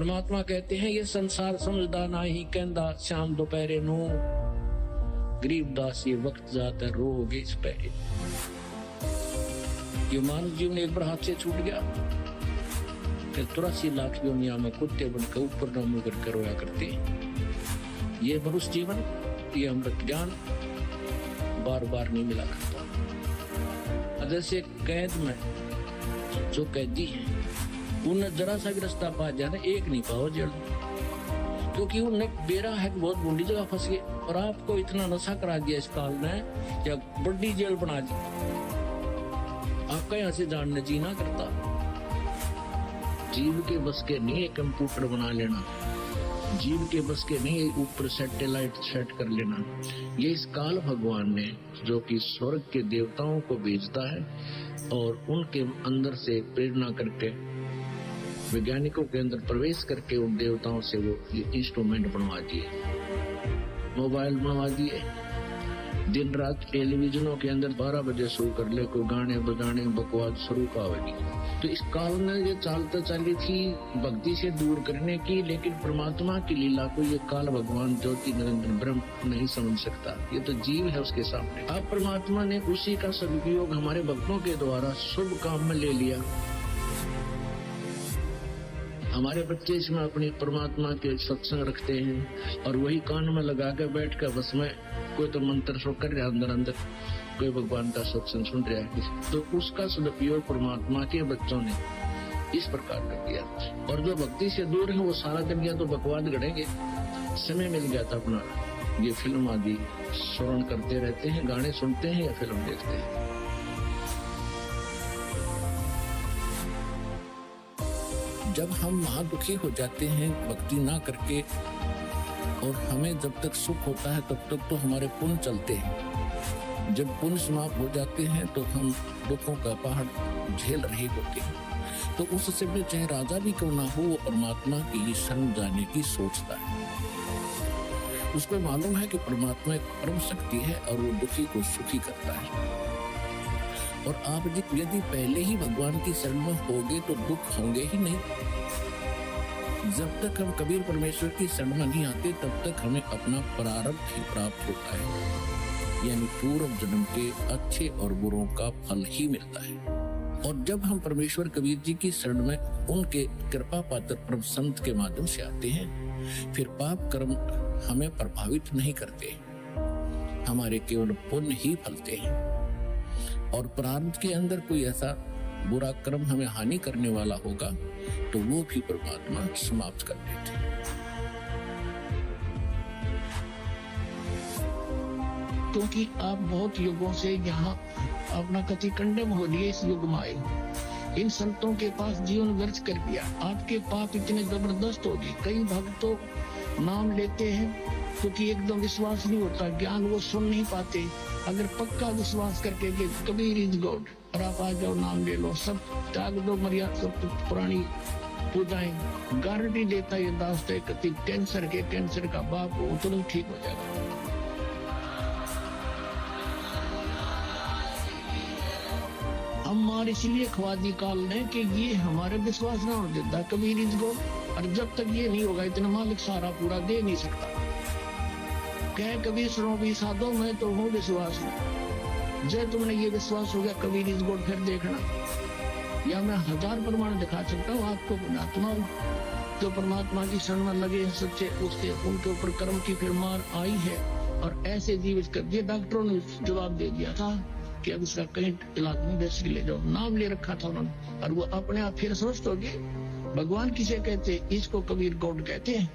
परमात्मा कहते हैं ये संसार समझदा नाही कहंदा शाम दोपहरे नू गरीबदास ये वक्त जाता रोगे इस पहरे। ये मानव जीवन एक बार हाथ से छूट गया, फिर 83 लाख योनिया में कुत्ते बनकर ऊपर न मुड़ कर रोया करते हैं। ये मनुष्य जीवन, ये अमृत ज्ञान बार बार नहीं मिला करता। जैसे कैद में जो कैदी है उन्हें जरा सा भी रास्ता पा जाना, एक नहीं पाओ जेल, क्योंकि उन्हें बेरा है बहुत बूढ़ी जगह फंस गए और आपको इतना नशा करा दिया इस काल ने या बड़ी जेल बना दी, आपका यहाँ से जानने जीना करता। जीव के बस के नहीं कंप्यूटर बना लेना, जीव के बस के नहीं ऊपर सैटेलाइट सेट कर लेना। ये इस काल भगवान ने जो कि स्वर्ग के देवताओं को भेजता है और उनके अंदर से प्रेरणा करके वैज्ञानिकों के अंदर प्रवेश करके उन देवताओं से वो इंस्ट्रूमेंट बनवा दिए, मोबाइल बनवा दिए। दिन रात टेलीविजनों के अंदर 12 बजे शुरू कर ले, कोई गाने बजाने बकवास शुरू का होगी। तो इस काल में ये चालता चली थी भक्ति से दूर करने की, लेकिन परमात्मा की लीला को ये काल भगवान ज्योति निरंजन ब्रह्म नहीं समझ सकता। ये तो जीव है उसके सामने। अब परमात्मा ने उसी का सदुपयोग हमारे भक्तों के द्वारा शुभ काम में ले लिया। हमारे बच्चे इसमें अपनी परमात्मा के सत्संग रखते हैं और वही कान में लगा के बैठ कर बस में कोई तो मंत्र सो कर रहा अंदर अंदर, कोई भगवान का सत्संग सुन रहा है। तो उसका सदुपयोग परमात्मा के बच्चों ने इस प्रकार कर दिया। और जो भक्ति से दूर है वो सारा दिन या तो बकवाद गढ़ेंगे, समय मिल गया था अपना ये फिल्म आदि श्रवण करते रहते हैं, गाने सुनते हैं या फिल्म देखते हैं। जब हम महादुखी हो जाते हैं भक्ति ना करके, और हमें जब तक सुख होता है तब तक तो हमारे पुण्य चलते हैं। जब पुण्य समाप्त हो जाते हैं तो हम दुखों का पहाड़ झेल रहे होते हैं। तो उस समय चाहे राजा भी क्यों ना हो, वो परमात्मा की शरण जाने की सोचता है। उसको मालूम है कि परमात्मा एक परम शक्ति है और वो दुखी को सुखी करता है। और आप यदि पहले ही भगवान की शरण में होगे तो दुख होंगे ही नहीं। जब तक हम कबीर परमेश्वर की शरण में नहीं आते तब तक हमें अपना प्रारब्ध ही प्राप्त होता है, यानी पूर्व जन्म के अच्छे और बुरों का फल ही मिलता है। और जब हम परमेश्वर कबीर जी की शरण में उनके कृपा पात्र परम संत के माध्यम से आते हैं, फिर पाप कर्म हमें प्रभावित नहीं करते, हमारे केवल पुण्य ही फलते हैं। और प्रारब्ध के अंदर कोई ऐसा बुरा कर्म हमें हानि करने वाला होगा तो वो भी परमात्मा समाप्त कर देते हैं। क्योंकि आप बहुत युगों से यहाँ अपना कति कंडम हो लिए इस युग में आए, इन संतों के पास जीवन व्यर्थ कर दिया, आपके पाप इतने जबरदस्त हो गए। कई भक्तों नाम लेते हैं क्योंकि एकदम विश्वास नहीं होता, ज्ञान वो सुन नहीं पाते। अगर पक्का विश्वास करके कि कबीर इज गॉड और आप आ जाओ नाम ले लो, सब त्याग दो, मर्यादा सब पुरानी पूजाएं, गारंटी देता ये दास्त है कि कैंसर का बाप हो तुरंत ठीक हो जाएगा। हम मार इसलिए खवा दी काल ने कि ये हमारे विश्वास ना हो देता कबीर इज गॉड। और जब तक ये नहीं होगा इतना मालिक सारा पूरा दे नहीं सकता। कह कबीर सुनो भी साधो मैं तो हूँ विश्वास में, जब तुमने ये विश्वास हो गया कबीर इज गॉड, फिर देखना या मैं 1000 प्रमाण दिखा सकता हूँ आपको। पुण्यात्मा जो परमात्मा की शरण में लगे हैं सच्चे, उससे उनके ऊपर कर्म की फिर मार आई है और ऐसे जीवित कर दिए। डॉक्टरों ने जवाब दे दिया था कि अब इसका कहीं इलाज नहीं, बेसिक ले जाओ, नाम ले रखा था उन्होंने। और वो अपने आप फिर स्वस्थ हो गए। भगवान किसे कहते, इसको कबीर गॉड कहते हैं।